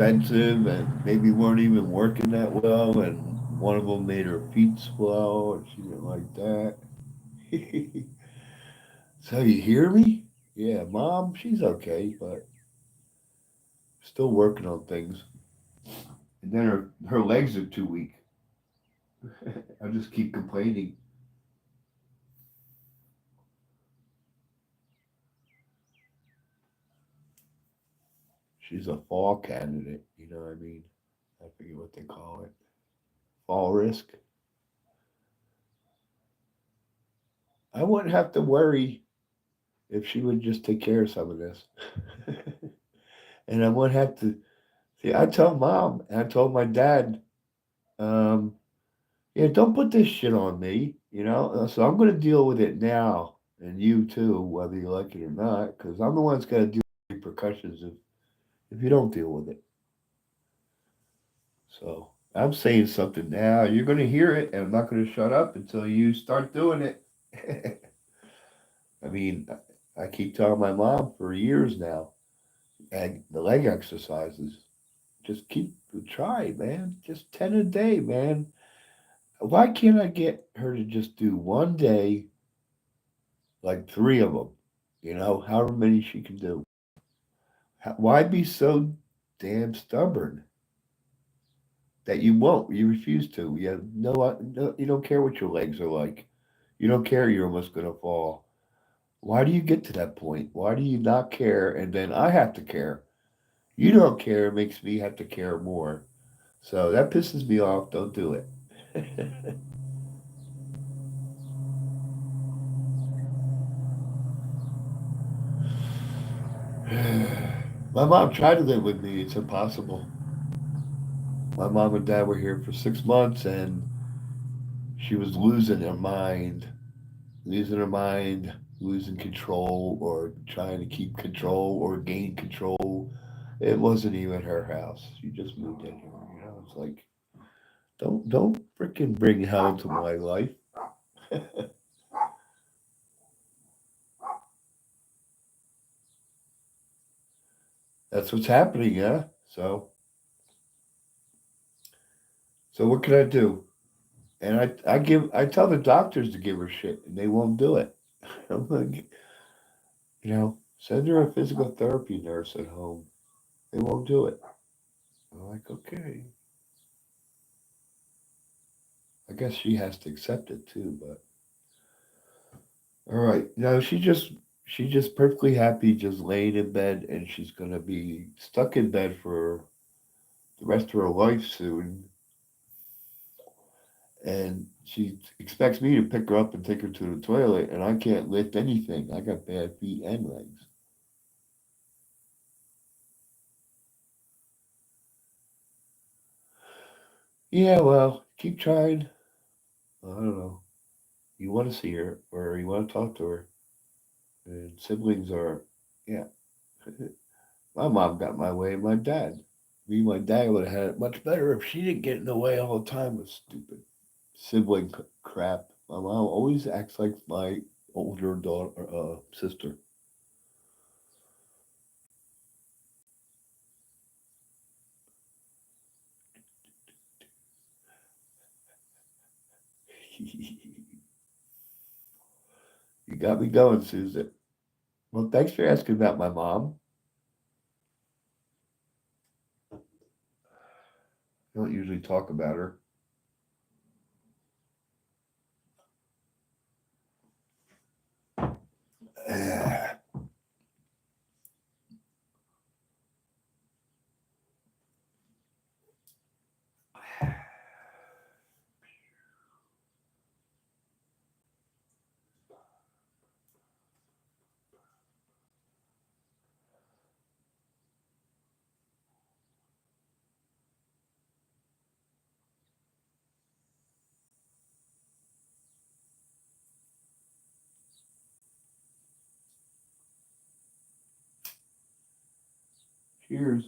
expensive and maybe weren't even working that well, and one of them made her feet swell, and she didn't like that. So you hear me? Yeah, mom, she's okay, but still working on things. And then her legs are too weak. I just keep complaining. She's a fall candidate, you know what I mean? I forget what they call it. Fall risk. I wouldn't have to worry if she would just take care of some of this. And I wouldn't have to see. I told mom and I told my dad, um, yeah, don't put this shit on me, you know. So I'm going to deal with it now, and you too, whether you like it or not, because I'm the one that's got to deal with the repercussions if you don't deal with it. So I'm saying something now. You're going to hear it, and I'm not going to shut up until you start doing it. I mean, I keep telling my mom for years now, and the leg exercises. Just keep try, man. Just 10 a day, man. Why can't I get her to just do one day, like three of them? You know, however many she can do. Why be so damn stubborn that you won't? You refuse to. You have no, you don't care what your legs are like. You don't care you're almost gonna fall. Why do you get to that point? Why do you not care? And then I have to care. You don't care. It makes me have to care more. So that pisses me off. Don't do it. My mom tried to live with me. It's impossible. My mom and dad were here for 6 months, and she was losing her mind, losing control, or trying to keep control or gain control. It wasn't even her house. She just moved in here. You know, it's like don't freaking bring hell to my life. That's what's happening, yeah. So what can I do? And I tell the doctors to give her shit, and they won't do it. I'm like, you know, send her a physical therapy nurse at home. They won't do it. I'm like, okay. I guess she has to accept it too, but all right. No, she's just perfectly happy just laying in bed, and she's gonna be stuck in bed for the rest of her life soon. And she expects me to pick her up and take her to the toilet, and I can't lift anything. I got bad feet and legs. Yeah, well, keep trying. I don't know. You want to see her, or you want to talk to her, and siblings are, yeah. My mom got my way, and my dad. Me and my dad would have had it much better if she didn't get in the way all the time with stupid sibling crap. My mom always acts like my older daughter, sister. You got me going, Susan. Well, thanks for asking about my mom. I don't usually talk about her. Cheers.